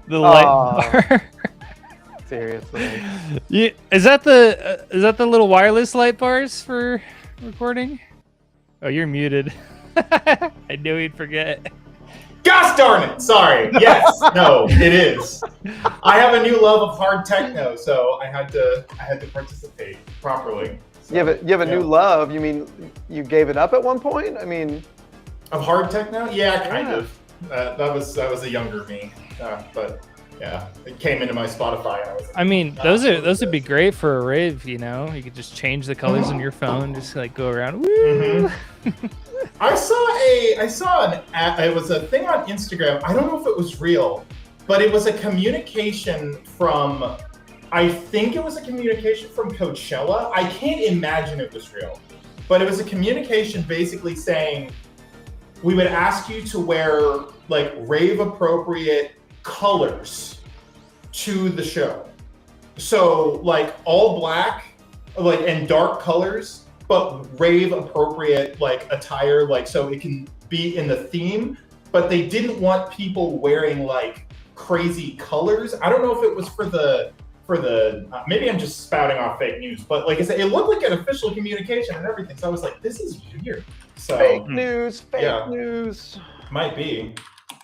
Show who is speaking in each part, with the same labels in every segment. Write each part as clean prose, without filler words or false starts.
Speaker 1: The light bar.
Speaker 2: Seriously.
Speaker 1: Yeah, is that the little wireless light bars for recording? Oh, you're muted. I knew he'd forget.
Speaker 3: Gosh darn it! Sorry. Yes. No, it is. I have a new love of hard techno, so I had to participate properly. So,
Speaker 2: You have a new love. You mean you gave it up at one point? I mean,
Speaker 3: of hard techno? Yeah, kind of. That was a younger me, but yeah, it came into my Spotify. And I was like,
Speaker 1: I mean, those would be great for a rave. You know, you could just change the colors on your phone, just like go around. Woo!
Speaker 3: I saw an ad, it was a thing on Instagram. I don't know if it was real, but it was a communication from, I think it was a communication from Coachella. I can't imagine it was real, but it was a communication basically saying, we would ask you to wear like rave appropriate colors to the show. So like all black, like and dark colors, but rave appropriate like attire, like so it can be in the theme, but they didn't want people wearing like crazy colors. I don't know if it was for the maybe I'm just spouting off fake news, but like I said, it looked like an official communication and everything. So I was like, this is weird. So
Speaker 2: fake news.
Speaker 3: Might be.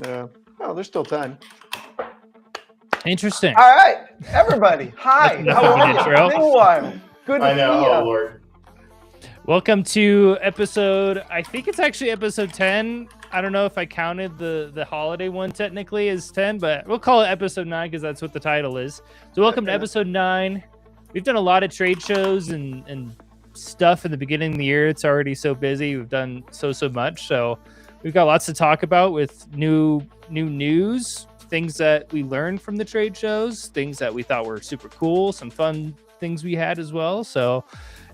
Speaker 2: Yeah. Oh, there's still time.
Speaker 1: Interesting.
Speaker 2: All right, everybody. Hi. How are you? It's been a while. Good to
Speaker 3: I know.
Speaker 2: see ya.
Speaker 3: Oh Lord.
Speaker 1: Welcome to episode, I think it's actually episode 10. I don't know if I counted the holiday one technically as 10, but we'll call it episode 9 because that's what the title is. So welcome to episode 9. We've done a lot of trade shows and stuff in the beginning of the year. It's already so busy. We've done so much. So we've got lots to talk about with new news, things that we learned from the trade shows, things that we thought were super cool, some fun things we had as well. So,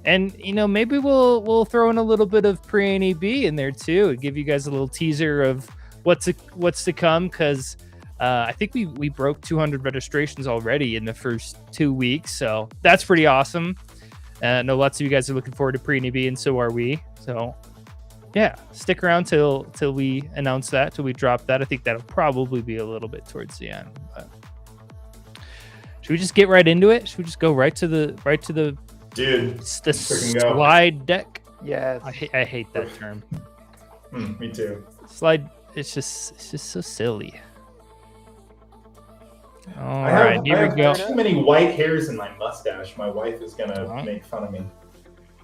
Speaker 1: and you know, maybe we'll throw in a little bit of pre-NAB in there too, and give you guys a little teaser of what's to come, because I think we broke 200 registrations already in the first 2 weeks, so that's pretty awesome. I know lots of you guys are looking forward to pre-NAB, and so are we. So yeah, stick around till we announce that, till we drop that. I think that'll probably be a little bit towards the end. But should we just get right into it? Should we just go right to the
Speaker 3: Dude,
Speaker 1: the slide deck?
Speaker 2: Yes.
Speaker 1: I hate that term.
Speaker 3: Me too.
Speaker 1: Slide. It's just so silly. All
Speaker 3: I
Speaker 1: right, here we go.
Speaker 3: Too many white hairs in my mustache. My wife is gonna make fun of me.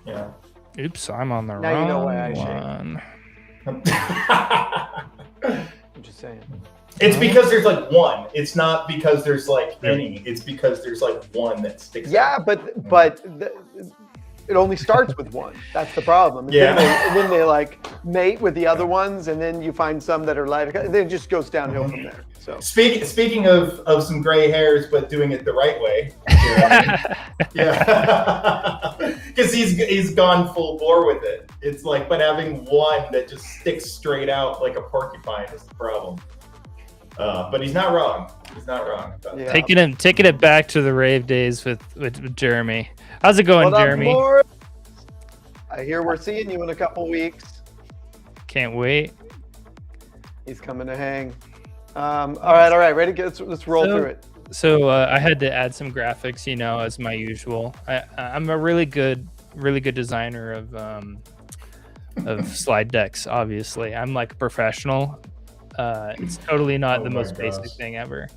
Speaker 3: Yeah.
Speaker 1: Oops, I'm on the
Speaker 2: Now
Speaker 1: wrong
Speaker 2: you know why I
Speaker 1: one.
Speaker 2: I'm just saying.
Speaker 3: It's because there's like one. It's not because there's like any. It's because there's like one that sticks out.
Speaker 2: Yeah, but it only starts with one. That's the problem. And
Speaker 3: Yeah.
Speaker 2: then they like mate with the other ones, and then you find some that are lighter. And then it just goes downhill from there. So
Speaker 3: Speaking of some gray hairs, but doing it the right way. Yeah, because he's gone full bore with it. It's like, but having one that just sticks straight out like a porcupine is the problem. But he's not wrong. He's not wrong.
Speaker 2: yeah.
Speaker 1: Taking it back to the rave days with Jeremy. How's it going,
Speaker 2: What up,
Speaker 1: Jeremy?
Speaker 2: Morris? I hear we're seeing you in a couple weeks.
Speaker 1: Can't wait.
Speaker 2: He's coming to hang. All right. Ready? Let's roll through it.
Speaker 1: So I had to add some graphics, you know, as my usual. I'm a really good designer of slide decks. Obviously, I'm like a professional. It's totally not the most basic thing ever.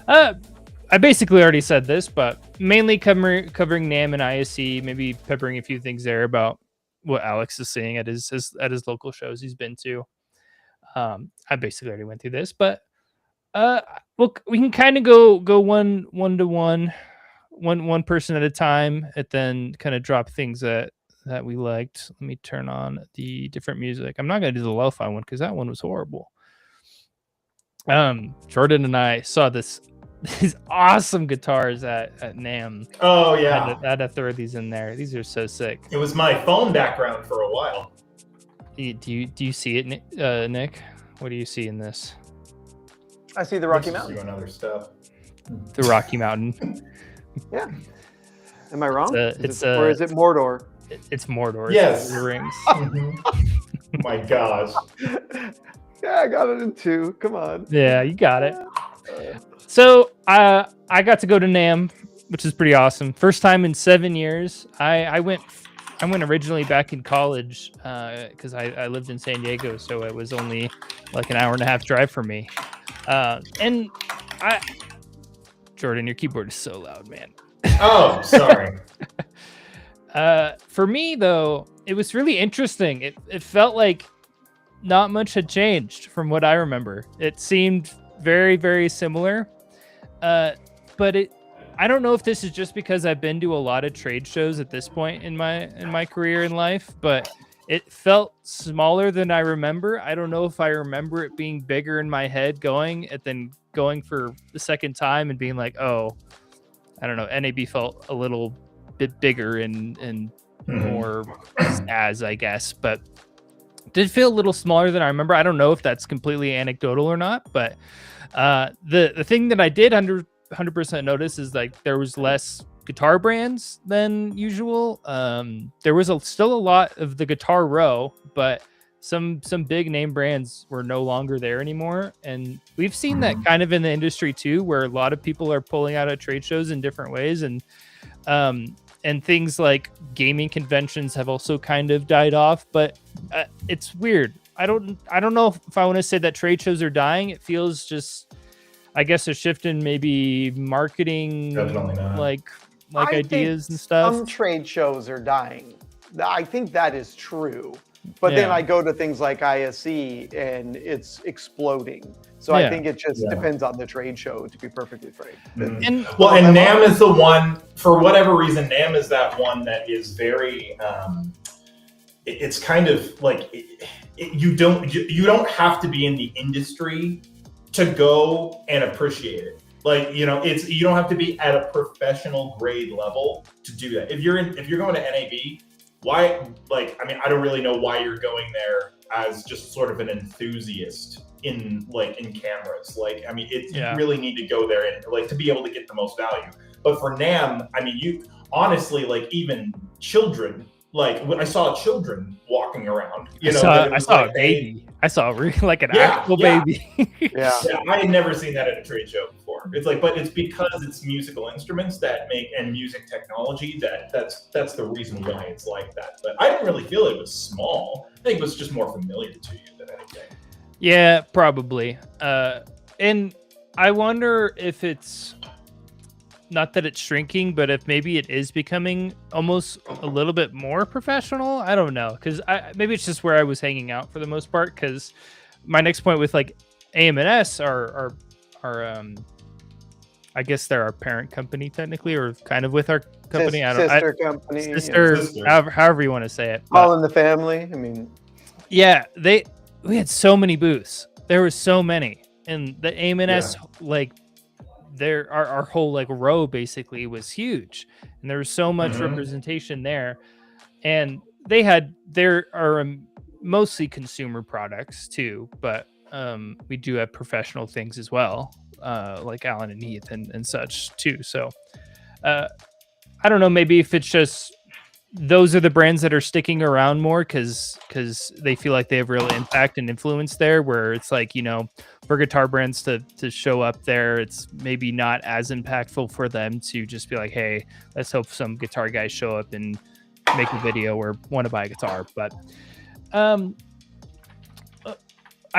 Speaker 1: I basically already said this, but mainly covering NAMM and ISE, maybe peppering a few things there about what Alex is seeing at his local shows he's been to. I basically already went through this, but we can kind of go one to one person at a time, and then kind of drop things that we liked. Let me turn on the different music. I'm not gonna do the lo-fi one because that one was horrible. Jordan and I saw these awesome guitars at NAMM.
Speaker 3: Oh yeah,
Speaker 1: I had to throw these in there. These are so sick.
Speaker 3: it was my phone background for a while.
Speaker 1: Do you see it, Nick? What do you see in this?
Speaker 2: I see the Rocky
Speaker 3: Let's just
Speaker 2: Mountains.
Speaker 3: doing other stuff.
Speaker 1: The Rocky Mountain.
Speaker 2: Yeah. Am I wrong?
Speaker 1: Or
Speaker 2: is it Mordor?
Speaker 1: It's Mordor.
Speaker 3: Yes.
Speaker 1: The rings.
Speaker 3: My gosh.
Speaker 2: Yeah, I got it in 2. Come on.
Speaker 1: Yeah, you got it. So I got to go to NAMM, which is pretty awesome. First time in 7 years. I went originally back in college because I lived in San Diego, so it was only like an hour and a half drive for me. And Jordan, your keyboard is so loud, man.
Speaker 3: Oh, sorry.
Speaker 1: For me though, it was really interesting. It felt like not much had changed from what I remember. It seemed very, very similar. But I don't know if this is just because I've been to a lot of trade shows at this point in my career in life, but it felt smaller than I remember. I don't know if I remember it being bigger in my head going for the second time and being like, oh, I don't know. NAB felt a little bit bigger and more as I guess, but did feel a little smaller than I remember. I don't know if that's completely anecdotal or not, but the thing that I did 100% notice is like there was less guitar brands than usual. There was still a lot of the Guitar Row, but some big name brands were no longer there anymore. And we've seen that kind of in the industry too, where a lot of people are pulling out at trade shows in different ways. And things like gaming conventions have also kind of died off, but it's weird. I don't know if I want to say that trade shows are dying. It feels just, I guess, a shift in maybe marketing, like ideas and stuff.
Speaker 2: Some trade shows are dying. I think that is true. But then I go to things like ISE and it's exploding. So I think it just depends on the trade show, to be perfectly frank.
Speaker 3: And NAMM is the one, for whatever reason, NAMM is that one that is very, it's kind of like, you don't have to be in the industry to go and appreciate it. Like, you don't have to be at a professional grade level to do that. If you're going to NAB, why, I don't really know why you're going there as just sort of an enthusiast in cameras. You really need to go there and to be able to get the most value. But for NAMM, you honestly, even children, I saw children walking around.
Speaker 1: I saw a baby. I saw an actual baby.
Speaker 3: I had never seen that at a trade show before. It's but it's because it's musical instruments and music technology that's the reason why it's like that. But I didn't really feel it was small. I think it was just more familiar to you than anything.
Speaker 1: Yeah, probably. And I wonder if it's not that it's shrinking, but if maybe it is becoming almost a little bit more professional. I don't know, because maybe it's just where I was hanging out for the most part. Because my next point with AM&S are I guess they're our parent company technically, or kind of with our company.
Speaker 2: Sister company,
Speaker 1: sister. However you want to say it.
Speaker 2: All in the family.
Speaker 1: Yeah, we had so many booths. There were so many, and the AM&S our whole row basically was huge, and there was so much representation there. And there are mostly consumer products too, but we do have professional things as well, like Allen and Heath and such too. So I don't know, maybe if it's just those are the brands that are sticking around more because they feel like they have real impact and influence there, where it's for guitar brands to show up there, it's maybe not as impactful for them to just be like, hey, let's hope some guitar guys show up and make a video or want to buy a guitar. But I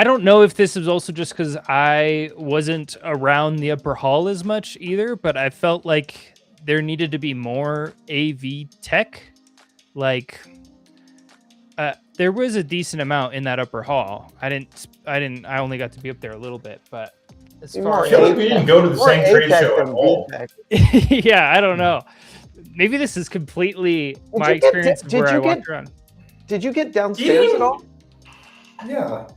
Speaker 1: don't know if this is also just because I wasn't around the upper hall as much either, but I felt like there needed to be more AV tech. There was a decent amount in that upper hall. I only got to be up there a little bit, but as far as
Speaker 3: we didn't go to the same trade show at all.
Speaker 1: Yeah, I don't know. Maybe this is completely my experience of where I walked around.
Speaker 2: Did you get downstairs at all?
Speaker 3: Yeah.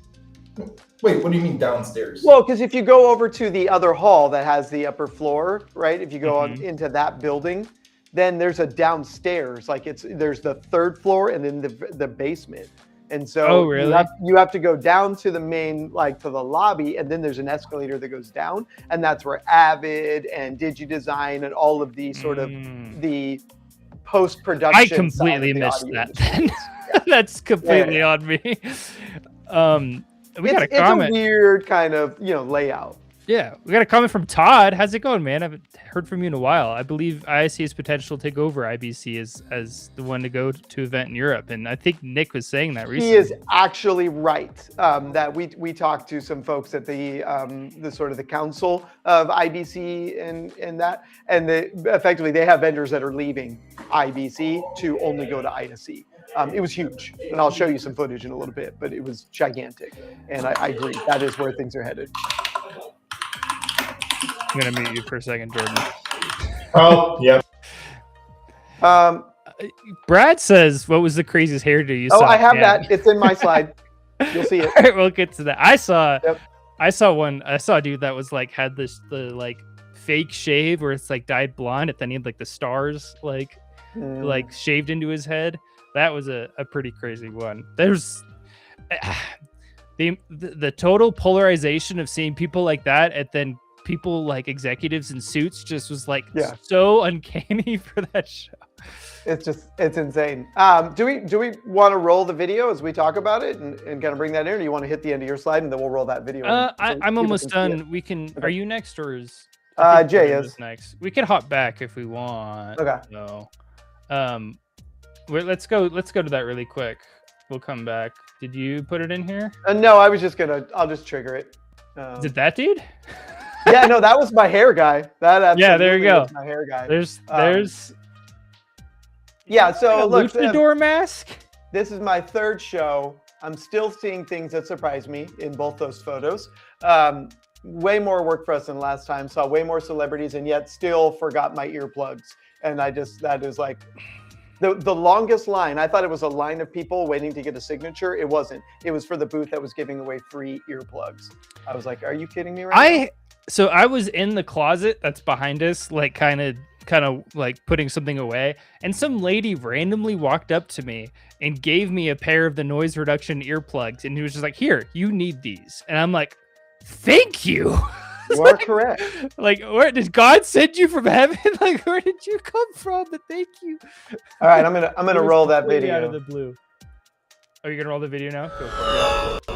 Speaker 3: Wait, what do you mean downstairs?
Speaker 2: Well, because if you go over to the other hall that has the upper floor, right? If you go on into that building, then there's a downstairs. There's the third floor and then the basement. And so you have to go down to the main, to the lobby, and then there's an escalator that goes down, and that's where Avid and DigiDesign and all of the sort of the post-production.
Speaker 1: I completely missed that. That's completely on me. We got a comment.
Speaker 2: It's a weird kind of layout.
Speaker 1: Yeah, we got a comment from Todd. How's it going, man? I haven't heard from you in a while. I believe ISC's potential to take over IBC as the one to go to event in Europe, and I think Nick was saying that recently.
Speaker 2: He is actually right. That we talked to some folks at the sort of the council of IBC and that, and effectively they have vendors that are leaving IBC to only go to ISC. It was huge, and I'll show you some footage in a little bit, but it was gigantic, and I agree that is where things are headed.
Speaker 1: I'm gonna mute you for a second, Jordan.
Speaker 3: Oh, yeah.
Speaker 1: Brad says, "What was the craziest hairdo you saw?"
Speaker 2: Oh, I have that. It's in my slide. You'll see it.
Speaker 1: All right, we'll get to that. I saw a dude that was like had the like fake shave where it's like dyed blonde, and then he had like the stars like shaved into his head. That was a pretty crazy one. There's the total polarization of seeing people like that, and then people like executives in suits just was like so uncanny for that show.
Speaker 2: It's insane. Do we want to roll the video as we talk about it and kind of bring that in, or do you want to hit the end of your slide and then we'll roll that video?
Speaker 1: I'm almost done. We can. Okay. Are you next or is
Speaker 2: Jay is
Speaker 1: next? We can hop back if we want.
Speaker 2: Okay.
Speaker 1: No. Let's go to that really quick. We'll come back. Did you put it in here?
Speaker 2: No, I was just I'll just trigger it.
Speaker 1: Is it that dude?
Speaker 2: Yeah, no, that was my hair guy. That
Speaker 1: there you go.
Speaker 2: Was my hair guy.
Speaker 1: There's
Speaker 2: yeah. So look,
Speaker 1: luchador mask.
Speaker 2: This is my third show. I'm still seeing things that surprise me in both those photos. Way more work for us than last time. Saw way more celebrities, and yet still forgot my earplugs. And that is like the longest line. I thought it was a line of people waiting to get a signature. It wasn't. It was for the booth that was giving away free earplugs. I was like, are you kidding me right now?
Speaker 1: So I was in the closet that's behind us, like kind of like putting something away, and some lady randomly walked up to me and gave me a pair of the noise reduction earplugs, and he was just like, "Here, you need these," and I'm like, "Thank you."
Speaker 2: You are correct.
Speaker 1: Like, where did God send you from heaven? Like, where did you come from? But thank you.
Speaker 2: All right, I'm gonna roll that video
Speaker 1: out of the blue. Are you gonna roll the video now? Go for it.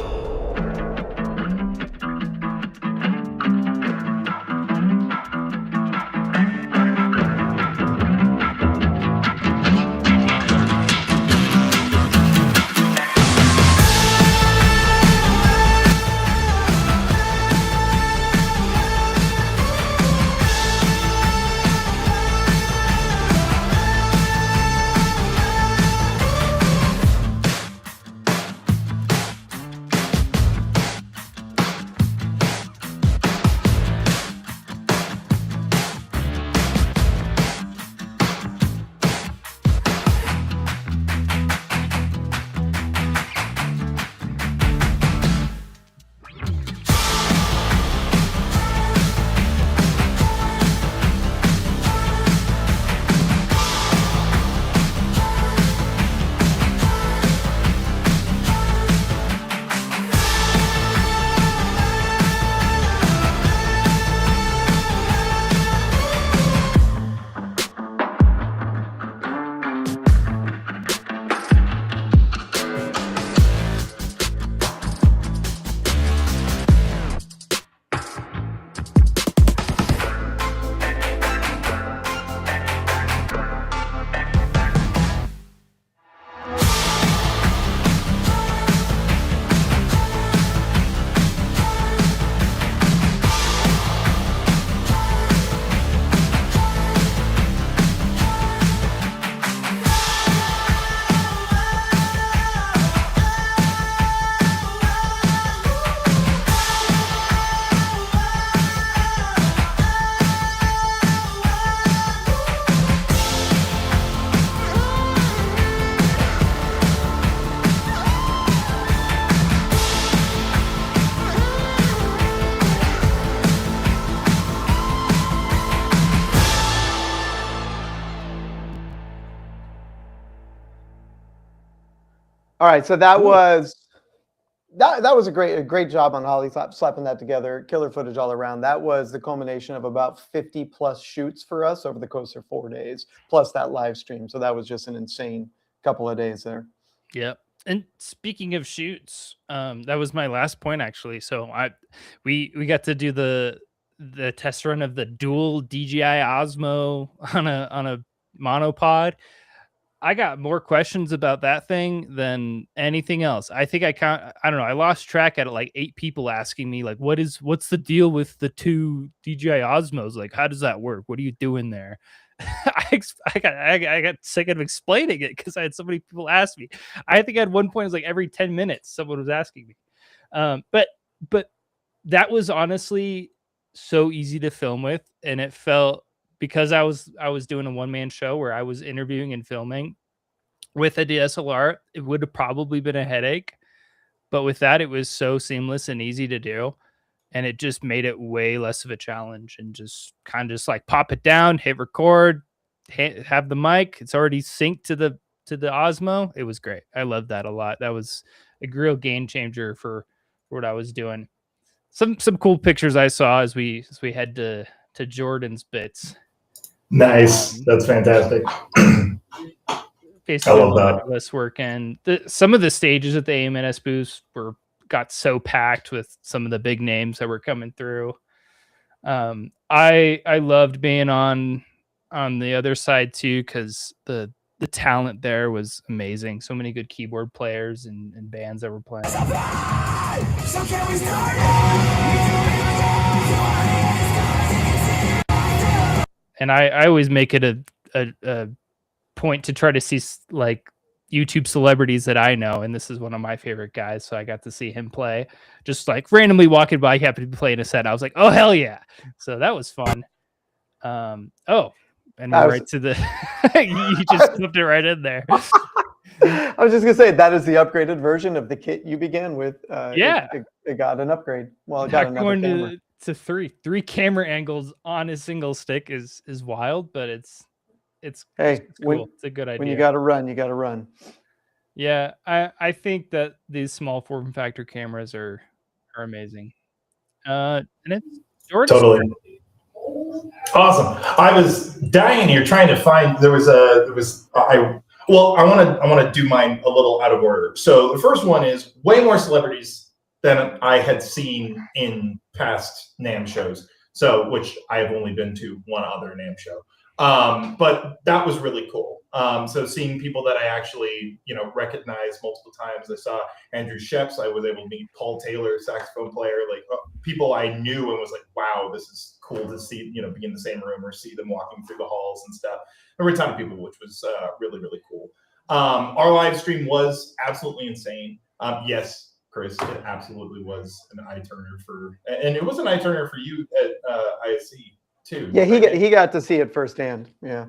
Speaker 2: All right, so that was a great job on Holly slapping that together. Killer footage all around. That was the culmination of about 50 plus shoots for us over the course of 4 days, plus that live stream. So that was just an insane couple of days there.
Speaker 1: Yep. And speaking of shoots, that was my last point actually. So we got to do the test run of the dual DJI Osmo on a monopod. I got more questions about that thing than anything else. I think I don't know. I lost track at like 8 people asking me like, what's the deal with the 2 DJI Osmos? Like, how does that work? What are you doing there? I got sick of explaining it because I had so many people ask me. I think at one point it was like every 10 minutes someone was asking me. But that was honestly so easy to film with, and it felt, because I was doing a one-man show where I was interviewing and filming with a DSLR, it would have probably been a headache. But with that, it was so seamless and easy to do. And it just made it way less of a challenge, and just kind of just like pop it down, hit record, have the mic. It's already synced to the Osmo. It was great. I loved that a lot. That was a real game changer for what I was doing. Some cool pictures I saw as we head to Jordan's bits.
Speaker 3: Nice. That's fantastic.
Speaker 1: Basically, a lot of us working. Some of the stages at the AMNS booth got so packed with some of the big names that were coming through. I loved being on the other side too, because the talent there was amazing. So many good keyboard players and bands that were playing. So can we start it? And I always make it a point to try to see like YouTube celebrities that I know, and this is one of my favorite guys, so I got to see him play, just like randomly walking by. He happened to be playing a set. I was like, oh hell yeah. So that was fun. And we're right to the you just flipped it right in there.
Speaker 2: I was just gonna say that is the upgraded version of the kit you began with.
Speaker 1: Yeah,
Speaker 2: it got an upgrade. Well, it got another camera.
Speaker 1: to three camera angles on a single stick is wild, but it's cool. It's a good idea.
Speaker 2: When you got to run, you got to run.
Speaker 1: Yeah, I think that these small form factor cameras are amazing. And it's Jordan.
Speaker 3: Totally awesome. I was dying here trying to find. I want to do mine a little out of order. So the first one is way more celebrities than I had seen in past NAMM shows. So, which I have only been to one other NAMM show. But that was really cool. So seeing people that I actually, recognized multiple times. I saw Andrew Sheps. I was able to meet Paul Taylor, saxophone player, like people I knew, and was like, wow, this is cool to see, be in the same room or see them walking through the halls and stuff. There were a ton of people, which was really, really cool. Our live stream was absolutely insane. Yes, Chris, it absolutely was an eye turner and it was an eye turner for you at ISC. Too.
Speaker 2: Yeah, he got to see it firsthand. Yeah.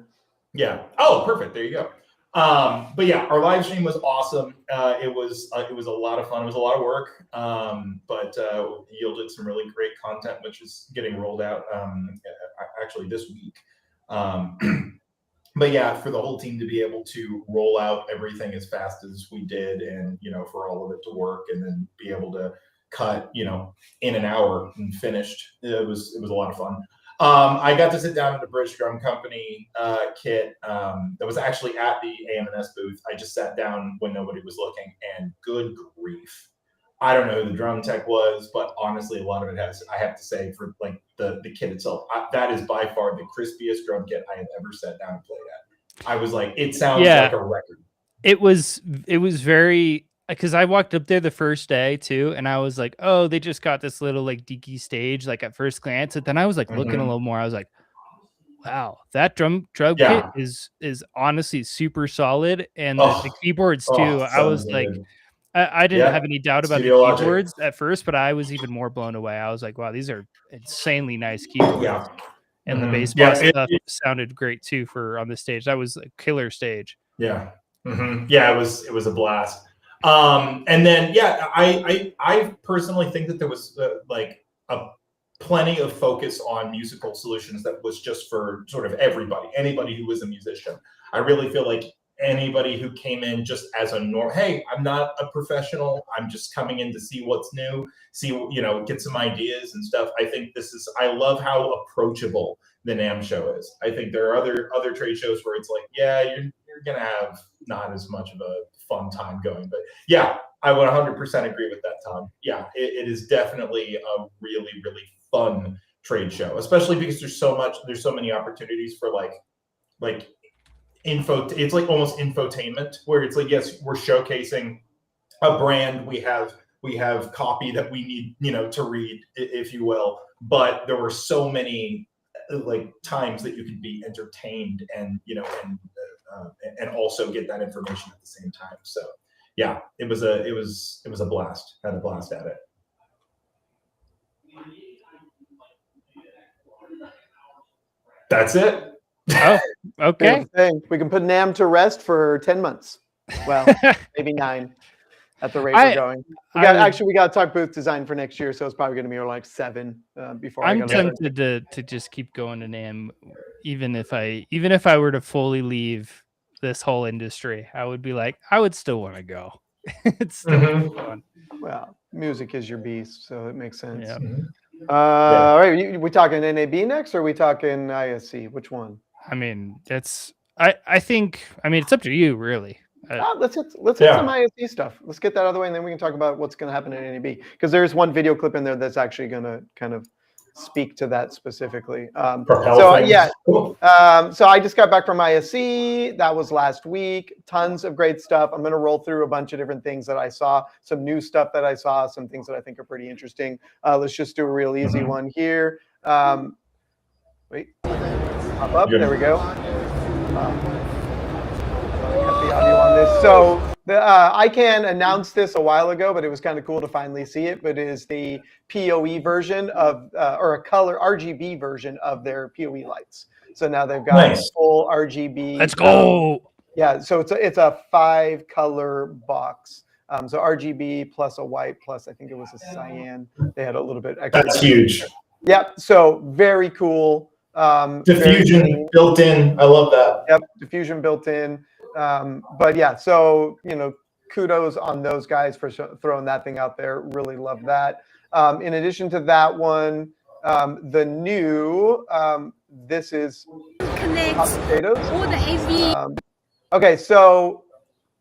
Speaker 3: Yeah. Oh, perfect. There you go. But yeah, our live stream was awesome. It was a lot of fun. It was a lot of work, but yielded some really great content, which is getting rolled out actually this week. But yeah, for the whole team to be able to roll out everything as fast as we did, and for all of it to work, and then be able to cut in an hour and finished, it was a lot of fun. I got to sit down at the British Drum Company kit that was actually at the AMNS booth. I just sat down when nobody was looking, and good grief. I don't know who the drum tech was, but honestly, a lot of it I have to say, for like the kit itself, that is by far the crispiest drum kit I have ever sat down and played at. I was like, it sounds like a record.
Speaker 1: It was very, because I walked up there the first day too, and I was like, oh, they just got this little like deaky stage, like at first glance. And then I was like looking a little more. I was like, wow, that drum kit is honestly super solid. And the keyboards too. I was like, I didn't have any doubt about the keyboards at first, but I was even more blown away. I was like, wow, these are insanely nice keyboards.
Speaker 3: Yeah.
Speaker 1: And the bass box stuff sounded great too for on the stage. That was a killer stage.
Speaker 3: Yeah. Yeah, it was a blast. And then, I personally think that there was plenty of focus on musical solutions that was just for sort of anybody who was a musician. I really feel like anybody who came in just as hey, I'm not a professional, I'm just coming in to see what's new, get some ideas and stuff. I love how approachable the NAMM show is. I think there are other trade shows where it's like, yeah, you're gonna have not as much of a fun time going. But yeah, I would 100% agree with that, Todd. Yeah, it is definitely a really, really fun trade show, especially because there's so many opportunities for like info. It's like almost infotainment, where it's like, yes, we're showcasing a brand, we have copy that we need, to read, if you will, but there were so many like times that you could be entertained and and also get that information at the same time. So yeah, it was a blast. Had a blast at it. That's it.
Speaker 1: Oh, okay.
Speaker 2: We can put NAMM to rest for 10 months. Well, maybe 9 at the rate we're going. We got to talk booth design for next year, so it's probably going to be like 7 before
Speaker 1: I'm tempted to just keep going to NAMM, even if I were to fully leave this whole industry. I would be like, I would still want to go. It's still fun.
Speaker 2: Well, music is your beast, so it makes sense.
Speaker 1: Yeah.
Speaker 2: All right, we talking NAB next, or are we talking ISC? Which one?
Speaker 1: I mean, I think it's up to you, really.
Speaker 2: Let's hit some ISC stuff. Let's get that out of the way, and then we can talk about what's going to happen at NAB, because there's one video clip in there that's actually going to kind of speak to that specifically. So I just got back from ISC. That was last week. Tons of great stuff. I'm going to roll through a bunch of different things that I saw, some new stuff that I saw, some things that I think are pretty interesting. Let's just do a real easy one here. Wait, pop up. There we go. Got the audio on this. So ICANN announced this a while ago, but it was kind of cool to finally see it. But it is the PoE version of, or a color RGB version of their PoE lights. So now they've got full RGB.
Speaker 1: Let's go.
Speaker 2: Yeah, so it's a 5-color box. So RGB plus a white plus I think it was a cyan. They had a little bit extra.
Speaker 3: That's huge.
Speaker 2: Yep. So very cool.
Speaker 3: Diffusion built in. I love that.
Speaker 2: Yep. Diffusion built in. But yeah, so kudos on those guys for throwing that thing out there. Really love that. In addition to that one, the new this is
Speaker 4: connects all the AV.
Speaker 2: Okay, so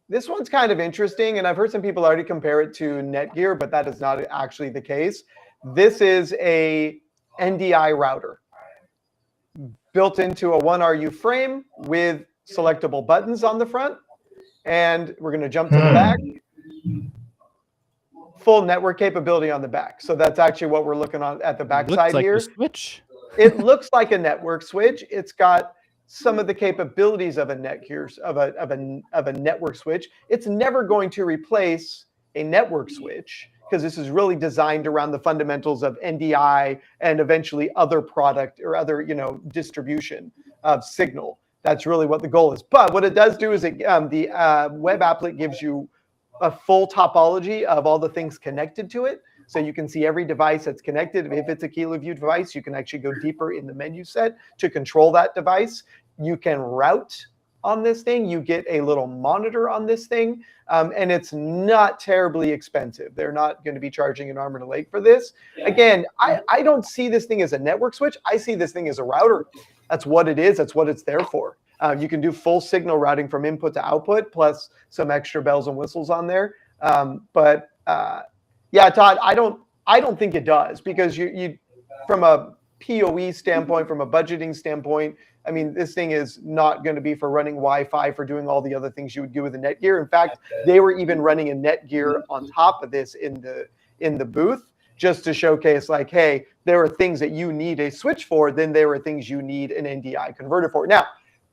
Speaker 2: this one's kind of interesting, and I've heard some people already compare it to Netgear, but that is not actually the case. This is a NDI router built into a 1RU frame with selectable buttons on the front, and we're going to jump to the back. Full network capability on the back. So that's actually what we're looking at the back side
Speaker 1: like
Speaker 2: here.
Speaker 1: A switch.
Speaker 2: It looks like a network switch. It's got some of the capabilities of a Netgear, of a network switch. It's never going to replace a network switch, because this is really designed around the fundamentals of NDI and eventually other product or other distribution of signal. That's really what the goal is. But what it does do is the web applet gives you a full topology of all the things connected to it. So you can see every device that's connected. If it's a KiloView device, you can actually go deeper in the menu set to control that device. You can route on this thing. You get a little monitor on this thing. And it's not terribly expensive. They're not going to be charging an arm and a leg for this. Again, I don't see this thing as a network switch. I see this thing as a router. That's what it is. That's what it's there for. You can do full signal routing from input to output, plus some extra bells and whistles on there. Yeah, Todd, I don't think it does, because you from a PoE standpoint, from a budgeting standpoint, I mean, this thing is not going to be for running Wi-Fi, for doing all the other things you would do with a Netgear. In fact, they were even running a Netgear on top of this in the booth, just to showcase, like, hey, there are things that you need a switch for, then there are things you need an NDI converter for. Now,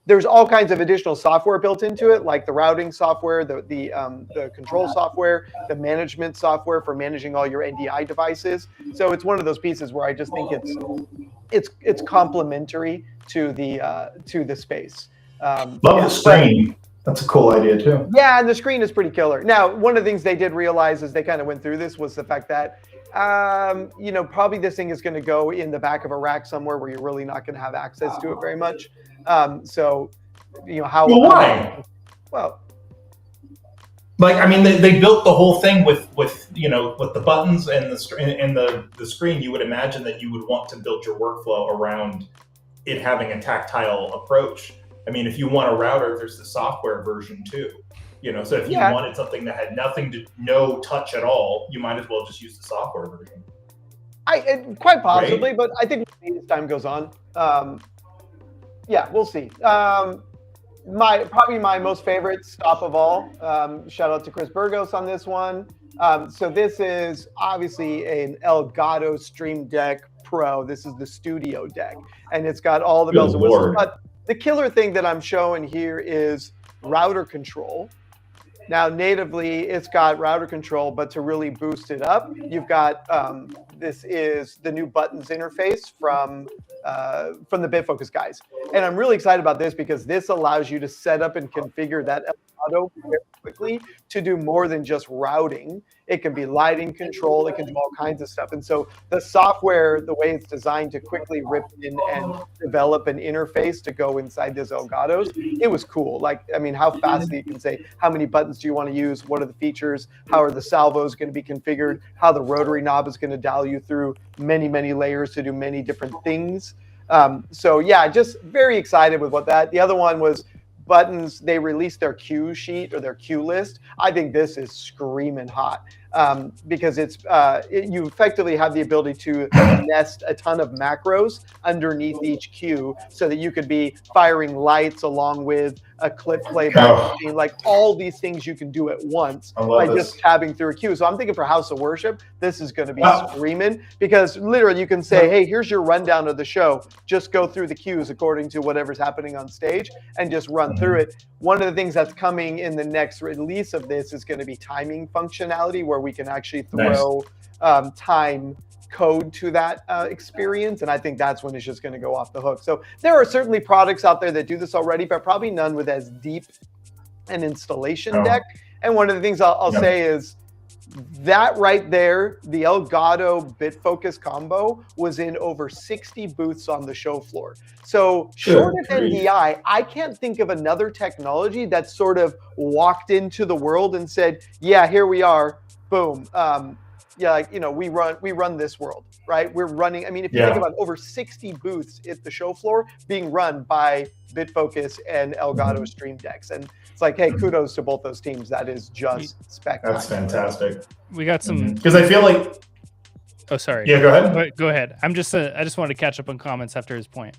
Speaker 2: there's all kinds of additional software built into it, like the routing software, the control software, the management software for managing all your NDI devices. So it's one of those pieces where I just think it's complementary to the space.
Speaker 3: Love the screen. That's a cool idea too.
Speaker 2: Yeah, and the screen is pretty killer. Now, one of the things they did realize as they kind of went through this was the fact that probably this thing is going to go in the back of a rack somewhere where you're really not going to have access to it very much. So, how?
Speaker 3: Well, why?
Speaker 2: Well,
Speaker 3: like, I mean, they built the whole thing with the buttons and the screen. You would imagine that you would want to build your workflow around it having a tactile approach. I mean, if you want a router, there's the software version too. You know, so if you wanted something that had no touch at all, you might as well just use the software version.
Speaker 2: Quite possibly, right? But I think as time goes on, yeah, we'll see. Probably my most favorite stop of all. Shout out to Chris Burgos on this one. So this is obviously an Elgato Stream Deck Pro. This is the studio deck, and it's got all the bells and whistles. But the killer thing that I'm showing here is router control. Now, natively, it's got router control, but to really boost it up, you've got this is the new buttons interface from the BitFocus guys. And I'm really excited about this because this allows you to set up and configure that Elgato very quickly to do more than just routing. It can be lighting control. It can do all kinds of stuff. And so the software, the way it's designed to quickly rip in and develop an interface to go inside those Elgatos, it was cool. Like, I mean, how fast you can say, how many buttons do you want to use? What are the features? How are the salvos going to be configured? How the rotary knob is going to dial you through many, many layers to do many different things. So yeah, just very excited with what that. The other one was buttons. They released their cue sheet or their cue list. I think this is screaming hot because it's you effectively have the ability to nest a ton of macros underneath each cue so that you could be firing lights along with a clip playback machine, like all these things you can do at once by just tabbing through a queue. So I'm thinking for House of Worship, this is going to be screaming because literally you can say, hey, here's your rundown of the show. Just go through the cues according to whatever's happening on stage and just run through it. One of the things that's coming in the next release of this is going to be timing functionality where we can actually throw time code to that experience, and I think that's when it's just going to go off the hook. So there are certainly products out there that do this already, but probably none with as deep an installation deck. And one of the things I'll say is that right there, the Elgato BitFocus combo was in over 60 booths on the show floor. So short of NDI, I can't think of another technology that sort of walked into the world and said, yeah, here we are, boom. Yeah, like, you know, we run this world, right? We're running. I mean, if you think about over 60 booths at the show floor being run by BitFocus and Elgato Stream Decks, and it's like, hey, kudos to both those teams. That is just spectacular.
Speaker 3: That's fantastic.
Speaker 1: We got some
Speaker 3: because I feel like.
Speaker 1: Oh, sorry.
Speaker 3: Yeah, go ahead.
Speaker 1: Go ahead. I just wanted to catch up on comments after his point.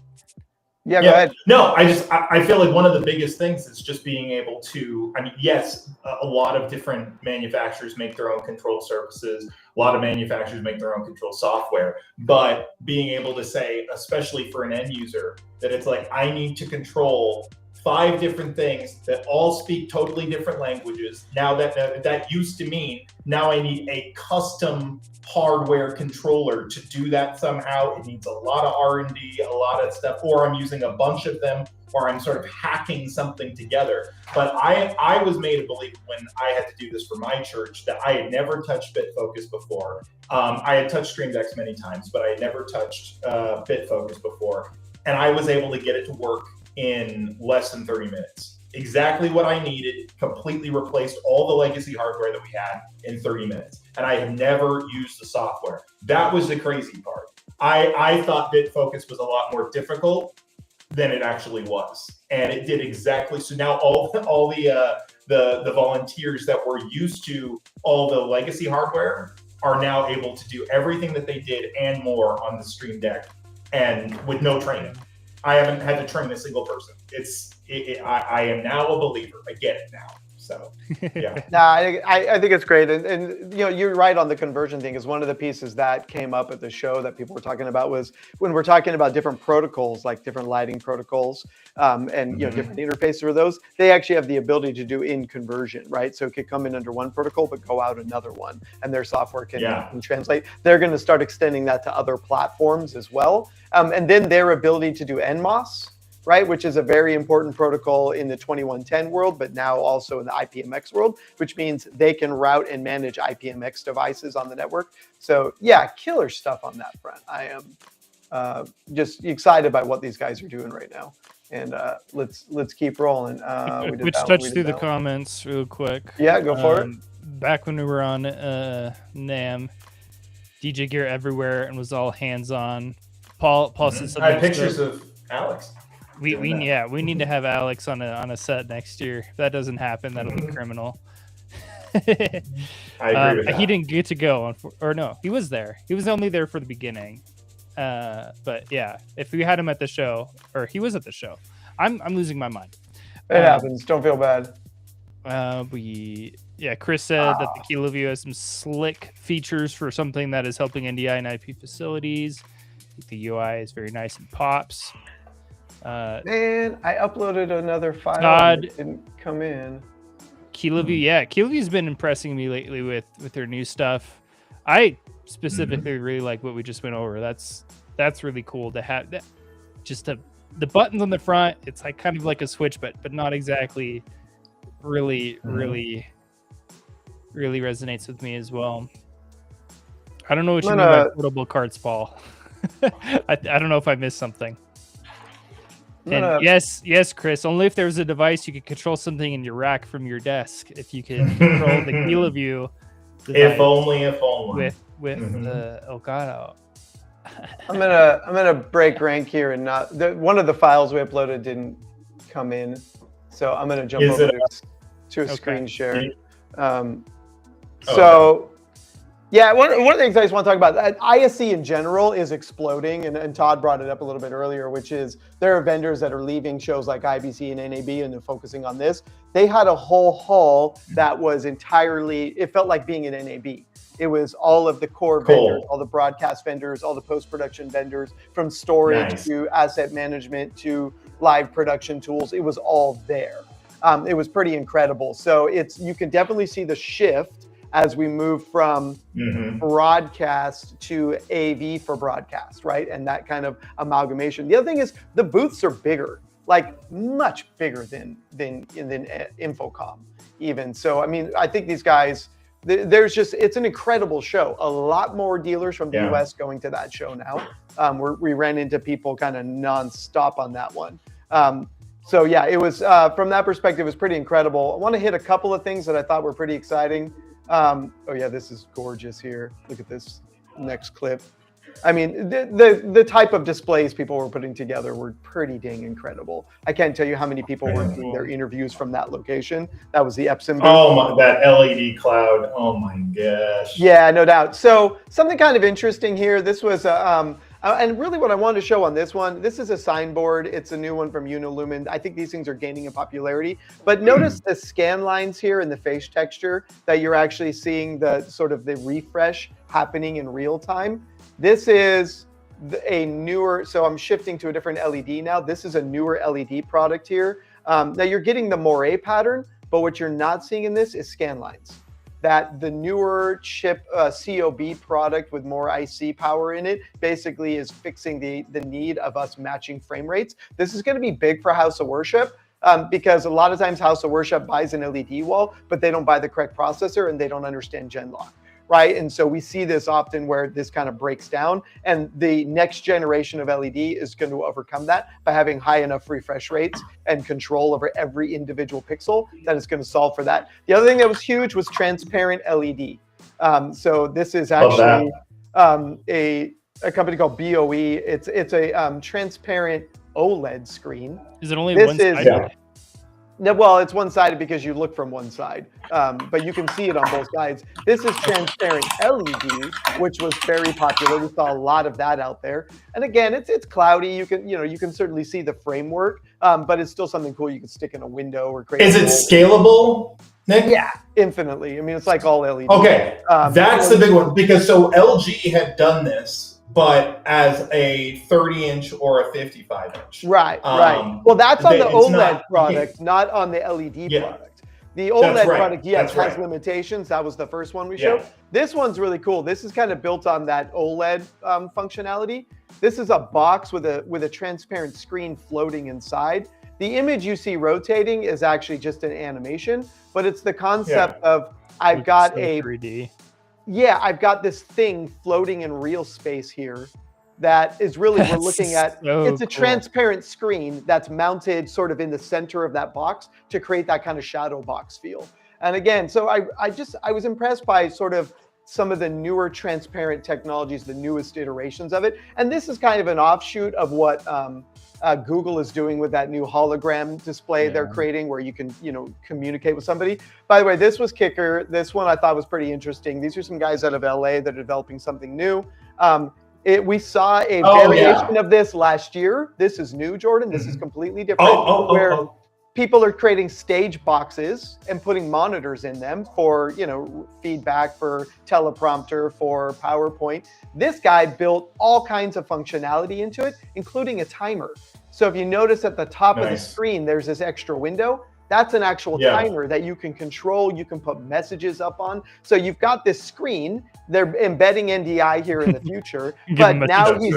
Speaker 2: Yeah, go ahead.
Speaker 3: No, I feel like one of the biggest things is just being able to, I mean, yes, a lot of different manufacturers make their own control surfaces. A lot of manufacturers make their own control software, but being able to say, especially for an end user, that it's like, I need to control 5 different things that all speak totally different languages. Now that used to mean, now I need a custom hardware controller to do that somehow. It needs a lot of R&D, a lot of stuff, or I'm using a bunch of them, or I'm sort of hacking something together. But I was made to believe when I had to do this for my church that I had never touched BitFocus before. I had touched Stream Decks many times, but I had never touched BitFocus before. And I was able to get it to work in less than 30 minutes. Exactly what I needed, completely replaced all the legacy hardware that we had in 30 minutes. And I had never used the software. That was the crazy part. I thought BitFocus was a lot more difficult than it actually was. And it did exactly. So now all the volunteers that were used to all the legacy hardware are now able to do everything that they did and more on the Stream Deck and with no training. I haven't had to train a single person. I am now a believer. I get it now. So, yeah.
Speaker 2: I think it's great. And you know, you're right on the conversion thing, is one of the pieces that came up at the show that people were talking about was when we're talking about different protocols, like different lighting protocols, and you know, different interfaces for those, they actually have the ability to do in conversion, right? So it could come in under one protocol, but go out another one, and their software can translate. They're going to start extending that to other platforms as well. And then their ability to do NMOS, right, which is a very important protocol in the 2110 world, but now also in the IPMX world, which means they can route and manage IPMX devices on the network. So yeah, killer stuff on that front. I am just excited by what these guys are doing right now. And let's keep rolling.
Speaker 1: Which touched through the comments real quick.
Speaker 2: Yeah, go for it.
Speaker 1: Back when we were on NAMM, DJ gear everywhere and was all hands-on. Paul said something.
Speaker 3: I had pictures of Alex.
Speaker 1: We need to have Alex on a set next year. If that doesn't happen, that'll be criminal.
Speaker 3: I agree with that.
Speaker 1: He didn't get to go, or no, he was there. He was only there for the beginning. But yeah, if we had him at the show, or he was at the show, I'm losing my mind.
Speaker 2: It happens. Don't feel bad.
Speaker 1: Chris said that the KiloView has some slick features for something that is helping NDI and IP facilities. The UI is very nice and pops.
Speaker 2: Man, I uploaded another file and it didn't come in.
Speaker 1: KiloView, KiloView's been impressing me lately with their new stuff. I specifically really like what we just went over. That's really cool to have that. Just the buttons on the front, it's like kind of like a switch, but not exactly. Really resonates with me as well. I don't know what you mean by portable carts, Paul. I don't know if I missed something. And yes, Chris, only if there's a device you can control something in your rack from your desk. If you can control the KiloView device.
Speaker 3: If only.
Speaker 1: With the Elgato.
Speaker 2: I'm gonna break rank here and not one of the files we uploaded didn't come in, so I'm gonna jump over to a screen share. Yeah, one of the things I just want to talk about, ISE in general is exploding, and Todd brought it up a little bit earlier, which is there are vendors that are leaving shows like IBC and NAB and they're focusing on this. They had a whole hall that was entirely, it felt like being at NAB. It was all of the core vendors, all the broadcast vendors, all the post-production vendors, from storage to asset management to live production tools. It was all there. It was pretty incredible. So you can definitely see the shift as we move from broadcast to AV for broadcast, right? And that kind of amalgamation. The other thing is the booths are bigger, like much bigger than Infocom even. So, I mean, I think these guys, it's an incredible show. A lot more dealers from the US going to that show now. We ran into people kind of nonstop on that one. So yeah, it was, from that perspective, it was pretty incredible. I want to hit a couple of things that I thought were pretty exciting. Oh yeah, this is gorgeous here. Look at this next clip. I mean, the type of displays people were putting together were pretty dang incredible. I can't tell you how many people were doing their interviews from that location. That was the Epson booth.
Speaker 3: Oh my, that LED cloud. Oh my gosh.
Speaker 2: Yeah, no doubt. So something kind of interesting here. This was and really what I wanted to show on this one, this is a signboard. It's a new one from Unilumin. I think these things are gaining in popularity. But notice the scan lines here and the face texture that you're actually seeing the sort of the refresh happening in real time. This is a newer, so I'm shifting to a different LED now. This is a newer LED product here. Now you're getting the moire pattern, but what you're not seeing in this is scan lines. That the newer chip COB product with more IC power in it basically is fixing the need of us matching frame rates. This is going to be big for House of Worship because a lot of times House of Worship buys an LED wall, but they don't buy the correct processor and they don't understand Genlock. Right. And so we see this often where this kind of breaks down, and the next generation of LED is going to overcome that by having high enough refresh rates and control over every individual pixel that is going to solve for that. The other thing that was huge was transparent LED. So this is actually a company called BOE. It's a transparent OLED screen.
Speaker 1: Is it only one side?
Speaker 2: No, well, it's one-sided because you look from one side, but you can see it on both sides. This is transparent LED, which was very popular. We saw a lot of that out there. And again, it's cloudy. You can certainly see the framework, but it's still something cool you can stick in a window or create.
Speaker 3: Is it scalable, Nick?
Speaker 2: Yeah, infinitely. I mean, it's like all LED.
Speaker 3: Okay, that's the big one, because so LG had done this, but as a 30-inch or a 55-inch.
Speaker 2: Right. Well, that's on the OLED product, not on the LED product. The OLED product, yes, has limitations. That was the first one we showed. This one's really cool. This is kind of built on that OLED functionality. This is a box with a transparent screen floating inside. The image you see rotating is actually just an animation, but it's the concept of I've got a 3D. Yeah, I've got this thing floating in real space here that is really, we're looking at, it's a transparent screen that's mounted sort of in the center of that box to create that kind of shadow box feel. And again, so I was impressed by sort of some of the newer transparent technologies, the newest iterations of it. And this is kind of an offshoot of what Google is doing with that new hologram display they're creating, where you can, communicate with somebody. By the way, this was kicker. This one I thought was pretty interesting. These are some guys out of LA that are developing something new. We saw a variation of this last year. This is new, Jordan. This is completely different. Where people are creating stage boxes and putting monitors in them for, feedback, for teleprompter, for PowerPoint. This guy built all kinds of functionality into it, including a timer. So if you notice at the top of the screen, there's this extra window. That's an actual timer that you can control. You can put messages up on. So you've got this screen. They're embedding NDI here in the future. But now he's you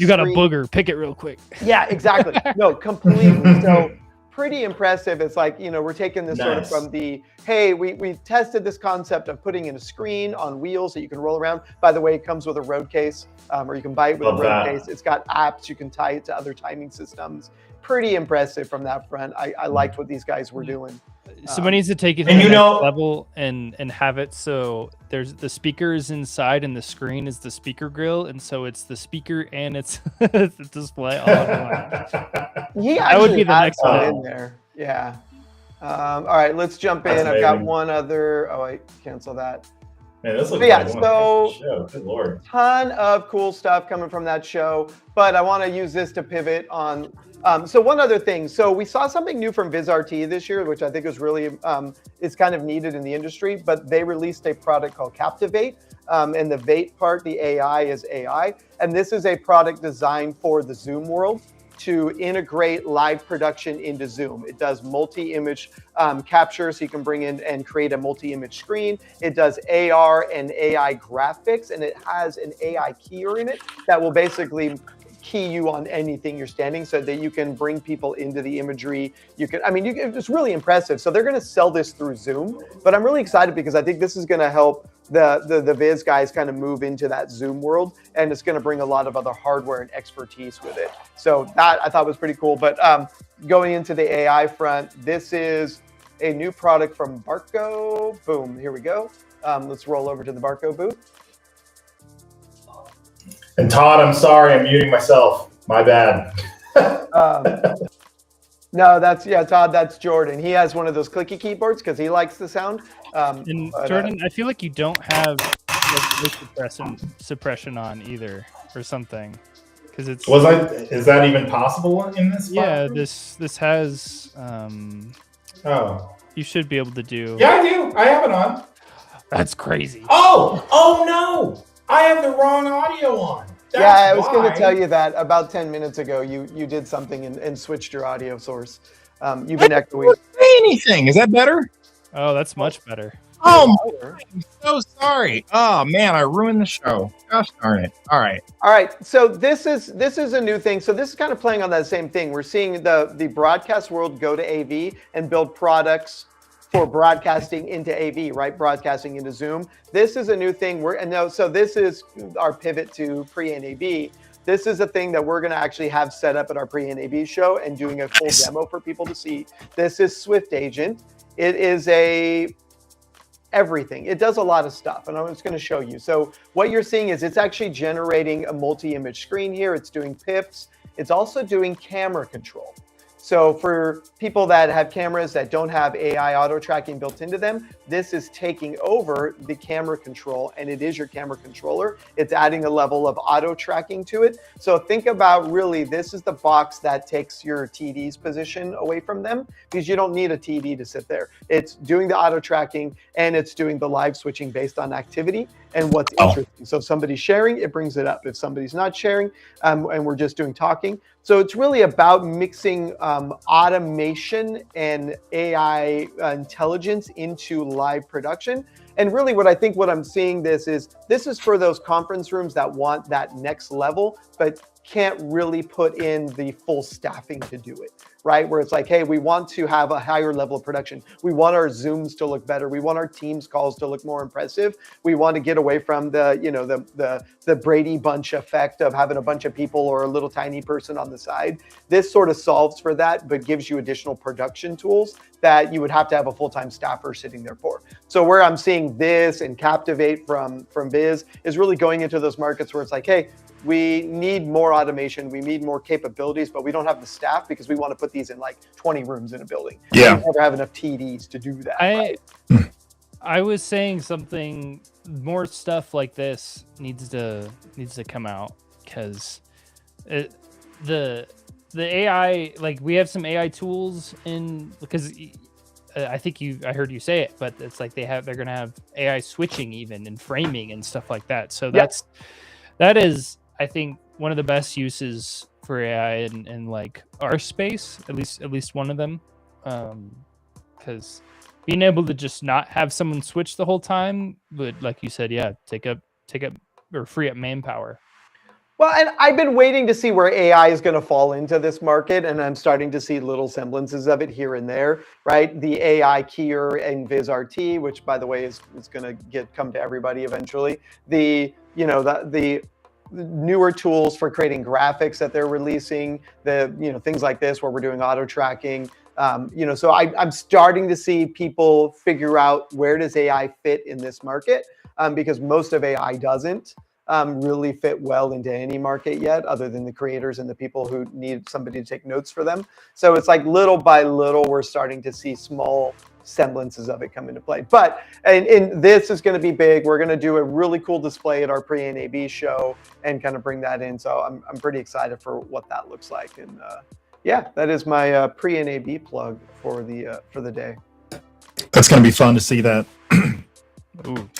Speaker 1: got a booger. Pick it real quick.
Speaker 2: Yeah, exactly. No, completely. So pretty impressive. It's like, we're taking this sort of from the, hey, we tested this concept of putting in a screen on wheels that you can roll around. By the way, it comes with a road case, or you can buy it with a road case. It's got apps. You can tie it to other timing systems. Pretty impressive from that front. I liked what these guys were doing.
Speaker 1: Someone needs to take it to the next level and have it so there's the speaker is inside and the screen is the speaker grill, and so it's the speaker and it's the display all in one.
Speaker 2: That would be the next one in there. Yeah. All right, let's jump in. I've got one other. Oh, I cancel that.
Speaker 3: Man, this looks like so good Lord.
Speaker 2: Ton of cool stuff coming from that show, but I want to use this to pivot on. So one other thing. So we saw something new from VizRT this year, which I think is really, it's kind of needed in the industry, but they released a product called Captivate. And the Vate part, the AI is AI. And this is a product designed for the Zoom world to integrate live production into Zoom. It does multi-image capture, so you can bring in and create a multi-image screen. It does AR and AI graphics, and it has an AI keyer in it that will basically key you on anything you're standing, so that you can bring people into the imagery. It's really impressive. So they're going to sell this through Zoom, but I'm really excited because I think this is going to help the Viz guys kind of move into that Zoom world, and it's going to bring a lot of other hardware and expertise with it. So that I thought was pretty cool. But going into the AI front, this is a new product from Barco. Boom, here we go. Let's roll over to the Barco booth.
Speaker 3: And Todd, I'm sorry, I'm muting myself. My bad.
Speaker 2: No, Todd, that's Jordan. He has one of those clicky keyboards because he likes the sound.
Speaker 1: Jordan, I feel like you don't have suppression on either or something. Because it's
Speaker 3: is that even possible in this?
Speaker 1: Yeah, this has you should be able to do.
Speaker 3: Yeah, I do. I have it on.
Speaker 1: That's crazy.
Speaker 3: Oh no! I have the wrong audio on.
Speaker 2: I was going to tell you that about 10 minutes ago. You did something and switched your audio source. You've been echoing.
Speaker 5: Say anything? Is that better?
Speaker 1: Oh, that's much better.
Speaker 5: Oh, I'm so sorry. Oh man, I ruined the show. Gosh darn it. All right.
Speaker 2: So this is a new thing. So this is kind of playing on that same thing. We're seeing the broadcast world go to AV and build products for broadcasting into AV, right? Broadcasting into Zoom. This is a new thing. So this is our pivot to pre-NAB. This is a thing that we're going to actually have set up at our pre-NAB show and doing a full demo for people to see. This is Swift Agent. It is everything. It does a lot of stuff, and I'm just going to show you. So what you're seeing is it's actually generating a multi-image screen here. It's doing pips. It's also doing camera control. So for people that have cameras that don't have AI auto tracking built into them, this is taking over the camera control, and it is your camera controller. It's adding a level of auto tracking to it. So think about really, this is the box that takes your TD's position away from them, because you don't need a TD to sit there. It's doing the auto tracking, and it's doing the live switching based on activity and what's interesting. So if somebody's sharing, it brings it up. If somebody's not sharing, and we're just doing talking. So it's really about mixing automation and AI intelligence into live production. And really what I'm seeing this is for those conference rooms that want that next level, but can't really put in the full staffing to do it, right? Where it's like, hey, we want to have a higher level of production. We want our Zooms to look better. We want our Teams calls to look more impressive. We want to get away from the Brady Bunch effect of having a bunch of people or a little tiny person on the side. This sort of solves for that, but gives you additional production tools that you would have to have a full-time staffer sitting there for. So where I'm seeing this and Captivate from Viz is really going into those markets where it's like, hey, we need more automation, we need more capabilities, but we don't have the staff because we want to put these in like 20 rooms in a building.
Speaker 5: Yeah.
Speaker 2: We never have enough TDs to do that.
Speaker 1: I was saying something more stuff like this needs to come out because the AI, like we have some AI tools in, because I think I heard you say it, but it's like they're gonna have AI switching even and framing and stuff like that. So that is I think one of the best uses for AI in like our space, at least one of them, because being able to just not have someone switch the whole time would, like you said, take up or free up manpower.
Speaker 2: Well, and I've been waiting to see where AI is going to fall into this market, and I'm starting to see little semblances of it here and there, right? The AI keyer and VizRT, which by the way is going to come to everybody eventually. The newer tools for creating graphics that they're releasing, things like this where we're doing auto tracking. So I'm starting to see people figure out where does AI fit in this market, because most of AI doesn't really fit well into any market yet, other than the creators and the people who need somebody to take notes for them. So it's like little by little, we're starting to see small semblances of it come into play. But and this is going to be big. We're going to do a really cool display at our pre-NAB show and kind of bring that in. So I'm pretty excited for what that looks like. And yeah, that is my pre-NAB plug for the day.
Speaker 5: That's going to be fun to see that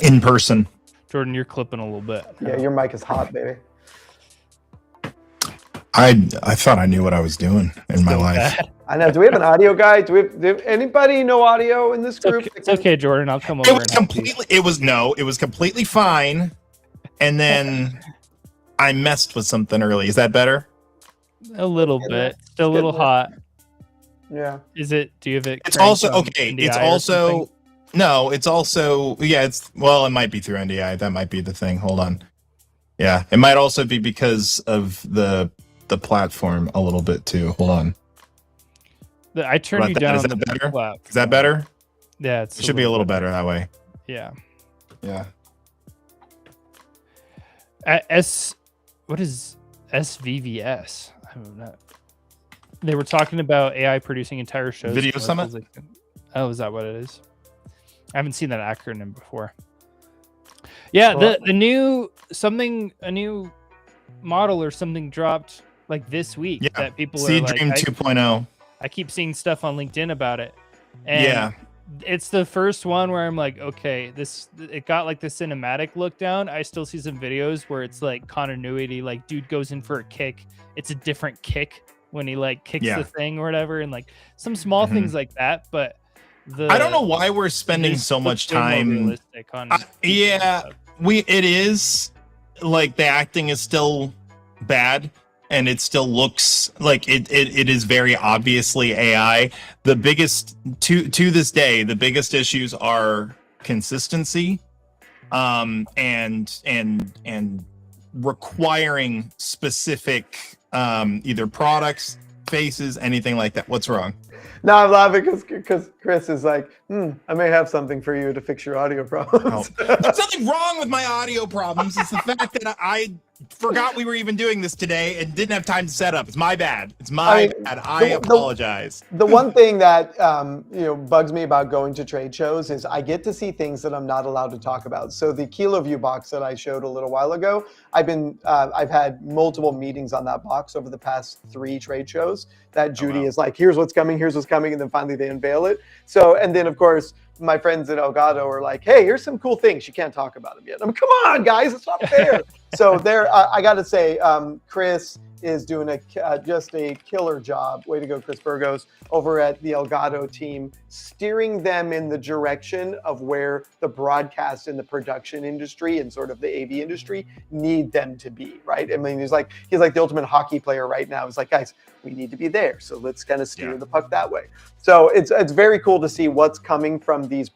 Speaker 5: in person.
Speaker 1: Jordan, you're clipping a little bit.
Speaker 2: Yeah, your mic is hot, baby.
Speaker 5: I thought I knew what I was doing in my life.
Speaker 2: I know. Do we have an audio guy? Do anybody know audio in this group?
Speaker 1: It's okay, Jordan. I'll come over.
Speaker 5: It was completely fine, and then I messed with something early. Is that better?
Speaker 1: A little bit. Still a little hot.
Speaker 2: Yeah.
Speaker 1: Is it? Do you have it?
Speaker 5: It's also okay. It's also no. It's also It's it might be through NDI. That might be the thing. Hold on. Yeah, it might also be because of the platform a little bit too. Hold on.
Speaker 1: I turned you down.
Speaker 5: Is that better? Is that better?
Speaker 1: Yeah,
Speaker 5: it should be a little better that way.
Speaker 1: Yeah.
Speaker 5: Yeah.
Speaker 1: What is SVVS? I don't know. They were talking about AI producing entire shows.
Speaker 5: Video Summit?
Speaker 1: Oh, is that what it is? I haven't seen that acronym before. Yeah, a new model or something dropped like this week that people are like,
Speaker 5: Dream 2.0.
Speaker 1: I keep seeing stuff on LinkedIn about it. And it's the first one where I'm like, okay, it got like the cinematic look down. I still see some videos where it's like continuity, like dude goes in for a kick. It's a different kick when he like kicks the thing or whatever. And like some small things like that. But
Speaker 5: I don't know why we're spending so much time. It is like the acting is still bad. And it still looks like it is very obviously AI. The biggest to this day, the biggest issues are consistency, and requiring specific either products, faces, anything like that. What's wrong?
Speaker 2: No, I'm laughing because Chris is like, I may have something for you to fix your audio problems.
Speaker 5: There's nothing wrong with my audio problems. It's the fact that I forgot we were even doing this today and didn't have time to set up. It's my bad. It's my bad. I apologize.
Speaker 2: The one thing that bugs me about going to trade shows is I get to see things that I'm not allowed to talk about. So the KiloView box that I showed a little while ago, I've had multiple meetings on that box over the past 3 trade shows that Judy is like, here's what's coming, and then finally they unveil it. So, and then of course, my friends at Elgato are like, hey, here's some cool things. You can't talk about them yet. I'm come on, guys, it's not fair. So there, I got to say, Chris is doing just a killer job. Way to go, Chris Burgos, over at the Elgato team, steering them in the direction of where the broadcast and the production industry and sort of the AV industry need them to be, right? I mean, he's like the ultimate hockey player right now. He's like, guys, we need to be there. So let's kind of steer the puck that way. So it's very cool to see what's coming from these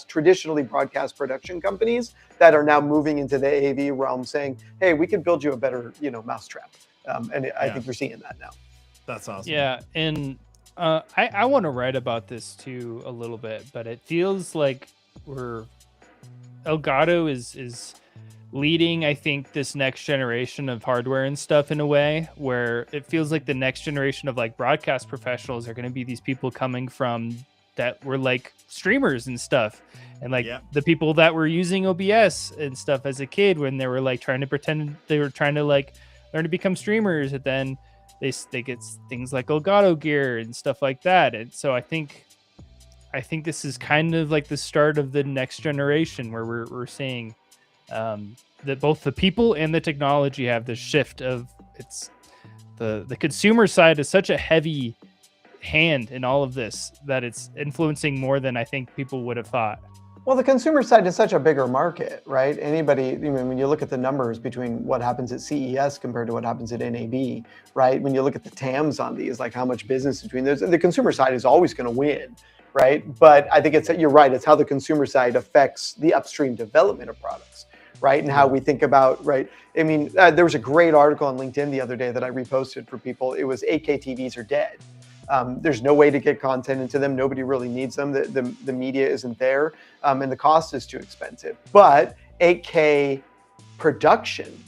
Speaker 2: traditionally broadcast production companies that are now moving into the AV realm saying, hey, we can build you a better, mousetrap. I think you're seeing that now.
Speaker 5: That's awesome.
Speaker 1: Yeah. And I want to write about this too a little bit, but it feels like Elgato is leading, I think, this next generation of hardware and stuff in a way where it feels like the next generation of like broadcast professionals are going to be these people coming from that were like streamers and stuff, and like the people that were using OBS and stuff as a kid when they were like trying to pretend they were trying to like learn to become streamers, and then they get things like Elgato gear and stuff like that. And so I think this is kind of like the start of the next generation where we're seeing that both the people and the technology have this shift of it's the consumer side is such a heavy hand in all of this that it's influencing more than I think people would have thought.
Speaker 2: Well, the consumer side is such a bigger market, right? Anybody, when you look at the numbers between what happens at CES compared to what happens at NAB, right? When you look at the TAMs on these, like how much business between those, the consumer side is always going to win, right? But I think you're right. It's how the consumer side affects the upstream development of products, right? And how we think about, right? I mean, there was a great article on LinkedIn the other day that I reposted for people. It was 8K TVs are dead. There's no way to get content into them. Nobody really needs them. The media isn't there, and the cost is too expensive. But 8K production,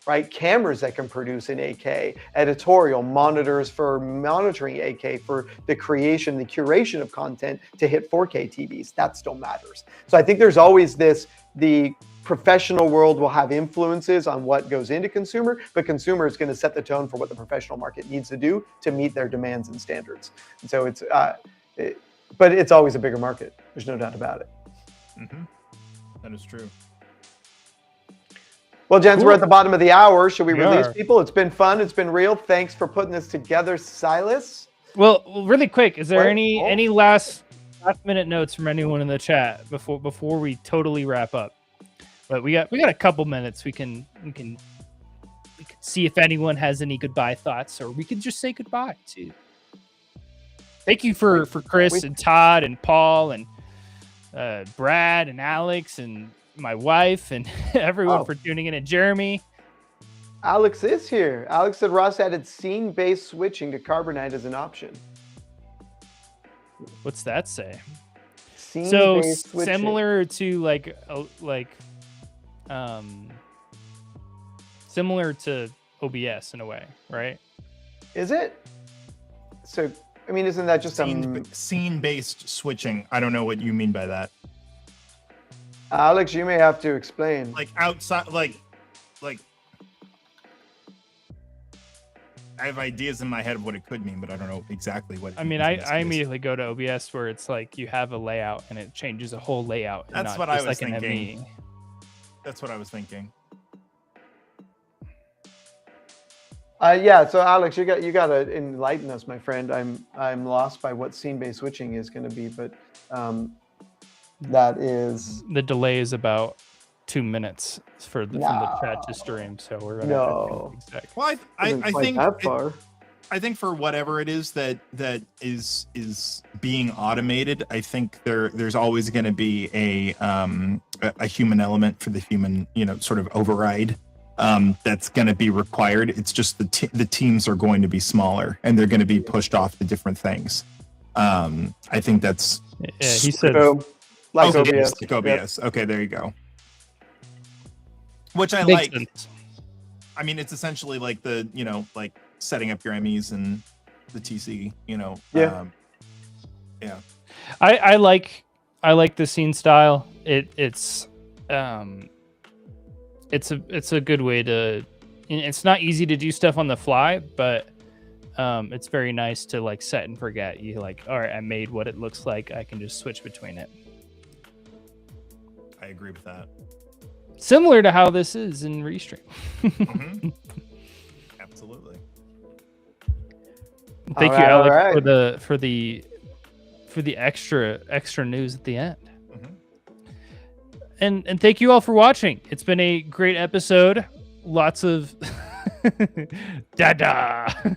Speaker 2: right? Cameras that can produce in 8K, editorial, monitors for monitoring 8K, for the creation, the curation of content to hit 4K TVs. That still matters. So I think there's always the professional world will have influences on what goes into consumer, but consumer is going to set the tone for what the professional market needs to do to meet their demands and standards. And so but it's always a bigger market. There's no doubt about it.
Speaker 5: Mm-hmm. That is true.
Speaker 2: Well, gents,
Speaker 1: Cool.
Speaker 2: we're at the bottom of the hour. Should we
Speaker 1: We
Speaker 2: release
Speaker 1: are.
Speaker 2: people? It's been fun. It's been real. Thanks for putting this together, Silas.
Speaker 1: Well, really quick, is there
Speaker 2: What?
Speaker 1: any last minute notes from anyone in the chat before we totally wrap up? But we got a couple minutes. We can see if anyone has any goodbye thoughts, or we could just say goodbye too. Thank you for Chris and Todd and Paul and Brad and Alex and my wife and everyone for tuning in, and Jeremy.
Speaker 2: Alex is here. Alex said Ross added scene-based switching to Carbonite as an option.
Speaker 1: What's that say? So
Speaker 2: Scene-based switching.
Speaker 1: similar to similar to OBS in a way, right?
Speaker 2: Is it? So, I mean, isn't that just
Speaker 5: Scene-based switching. I don't know what you mean by that.
Speaker 2: Alex, you may have to explain.
Speaker 5: Like outside, like I have ideas in my head of what it could mean, but I don't know exactly what.
Speaker 1: I mean, I immediately go to OBS where it's like you have a layout and it changes a whole layout. And
Speaker 5: That's
Speaker 1: not
Speaker 5: what I
Speaker 1: just
Speaker 5: was
Speaker 1: like in a
Speaker 5: thinking.
Speaker 1: meeting.
Speaker 5: That's what I was thinking.
Speaker 2: Yeah. So, Alex, you got to enlighten us, my friend. I'm lost by what scene-based switching is going to be, but that is
Speaker 1: The delay is about 2 minutes from the chat to stream, so we're gonna
Speaker 5: Well, I think
Speaker 2: that far.
Speaker 5: I think for whatever it is that is being automated, I think there's always going to be a human element for the human, sort of override that's going to be required. It's just the teams are going to be smaller and they're going to be pushed off to different things. I think that's
Speaker 1: he said
Speaker 2: like
Speaker 5: OBS.
Speaker 2: OBS.
Speaker 5: Like OBS.
Speaker 2: Yep.
Speaker 5: Okay, there you go. Which I
Speaker 1: makes
Speaker 5: like.
Speaker 1: sense.
Speaker 5: I mean, it's essentially like the, like setting up your Emmys and the TC,
Speaker 2: Yeah.
Speaker 5: Yeah.
Speaker 1: I like the scene style. It's a good way to. It's not easy to do stuff on the fly, but it's very nice to like set and forget. You like, all right, I made what it looks like. I can just switch between it.
Speaker 5: I agree with that.
Speaker 1: Similar to how this is in Restream.
Speaker 5: Mm-hmm. Absolutely.
Speaker 1: Thank
Speaker 2: All
Speaker 1: you,
Speaker 2: right, all
Speaker 1: Alex,
Speaker 2: right.
Speaker 1: for the extra news at the end.
Speaker 5: Mm-hmm.
Speaker 1: And thank you all for watching. It's been a great episode. Lots of Dada.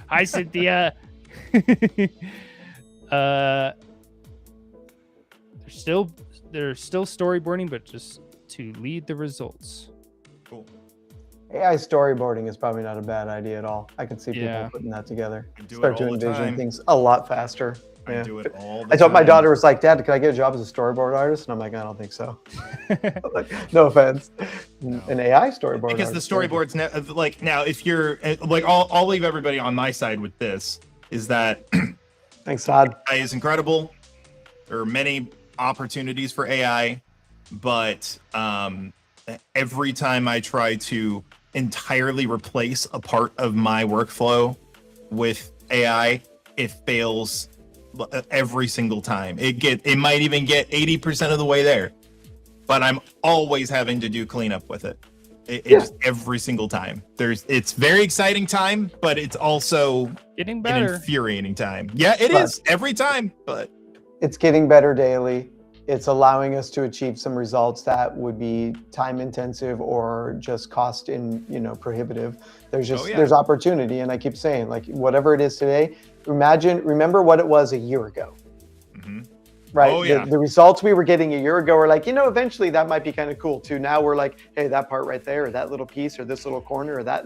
Speaker 1: Hi, Cynthia. They're still storyboarding, but just to lead the results.
Speaker 5: Cool.
Speaker 2: AI storyboarding is probably not a bad idea at all. I can see people
Speaker 1: Yeah.
Speaker 2: putting that together.
Speaker 5: We do
Speaker 2: Start
Speaker 5: it
Speaker 2: to
Speaker 5: all the
Speaker 2: envision
Speaker 5: time.
Speaker 2: things a lot faster. Yeah.
Speaker 5: I do it all the
Speaker 2: I told my
Speaker 5: time.
Speaker 2: daughter was like, Dad, can I get a job as a storyboard artist? And I'm like, I don't think so. Like, no offense. An AI storyboard
Speaker 5: Because
Speaker 2: artist.
Speaker 5: the storyboards, like now, if you're like, I'll leave everybody on my side with this: is that
Speaker 2: Thanks, Todd.
Speaker 5: AI is incredible. There are many opportunities for AI, but every time I try to entirely replace a part of my workflow with AI, it fails every single time. It might even get 80% of the way there, but I'm always having to do cleanup with it. It's every single time. It's very exciting time, but it's also
Speaker 1: Getting
Speaker 5: an
Speaker 1: better.
Speaker 5: infuriating time. Yeah, it is every time, but
Speaker 2: It's getting better daily. It's allowing us to achieve some results that would be time intensive or just cost prohibitive. There's just there's opportunity, and I keep saying, like, whatever it is today, remember what it was a year ago. Right.
Speaker 5: Oh, yeah.
Speaker 2: The results we were getting a year ago were like, eventually that might be kind of cool too. Now we're like, hey, that part right there, or that little piece, or this little corner, or that,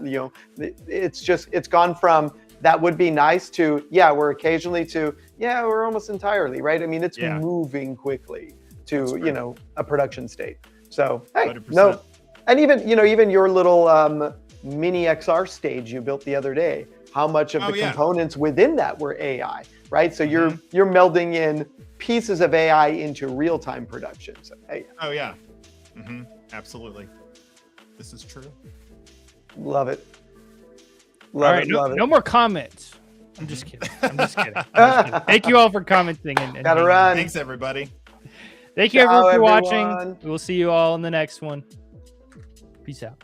Speaker 2: it's gone from that would be nice to, we're occasionally to, we're almost entirely, right? I mean, it's moving quickly to, a production state. So, hey,
Speaker 5: 100%.
Speaker 2: no. And even your little mini XR stage you built the other day, how much of the components within that were AI, right? So you're melding in pieces of AI into real-time production. So, hey.
Speaker 5: Oh yeah. Absolutely. This is true.
Speaker 2: Love it.
Speaker 1: All right, no more comments. I'm just kidding. I'm just kidding. Thank you all for commenting. And
Speaker 2: Gotta run.
Speaker 5: Thanks, everybody.
Speaker 1: Thank you everyone for
Speaker 2: Ciao,
Speaker 1: watching.
Speaker 2: everyone.
Speaker 1: We'll see you all in the next one. Peace out.